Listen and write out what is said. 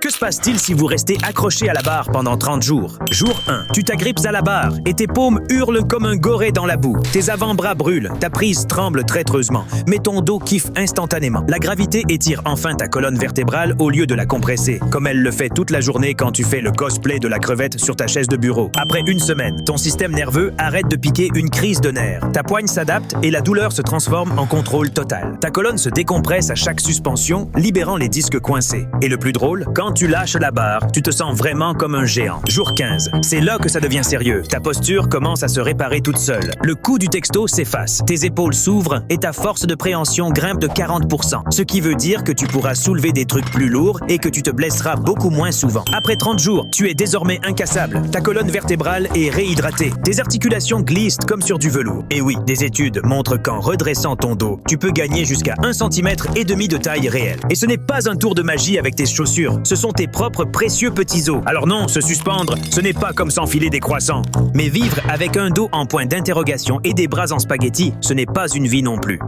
Que se passe-t-il si vous restez accroché à la barre pendant 30 jours? Jour 1. Tu t'agrippes à la barre et tes paumes hurlent comme un goré dans la boue. Tes avant-bras brûlent, ta prise tremble traîtreusement, mais ton dos kiffe instantanément. La gravité étire enfin ta colonne vertébrale au lieu de la compresser, comme elle le fait toute la journée quand tu fais le cosplay de la crevette sur ta chaise de bureau. Après une semaine, ton système nerveux arrête de piquer une crise de nerfs. Ta poigne s'adapte et la douleur se transforme en contrôle total. Ta colonne se décompresse à chaque suspension, libérant les disques coincés. Et le plus drôle, quand tu lâches la barre, tu te sens vraiment comme un géant. Jour 15. C'est là que ça devient sérieux. Ta posture commence à se réparer toute seule. Le coup du texto s'efface. Tes épaules s'ouvrent et ta force de préhension grimpe de 40%. Ce qui veut dire que tu pourras soulever des trucs plus lourds et que tu te blesseras beaucoup moins souvent. Après 30 jours, tu es désormais incassable. Ta colonne vertébrale est réhydratée. Tes articulations glissent comme sur du velours. Et oui, des études montrent qu'en redressant ton dos, tu peux gagner jusqu'à 1,5 cm de taille réelle. Et ce n'est pas un tour de magie avec tes chaussures. Ce sont tes propres précieux petits os. Alors non, se suspendre, ce n'est pas comme s'enfiler des croissants. Mais vivre avec un dos en point d'interrogation et des bras en spaghettis, ce n'est pas une vie non plus.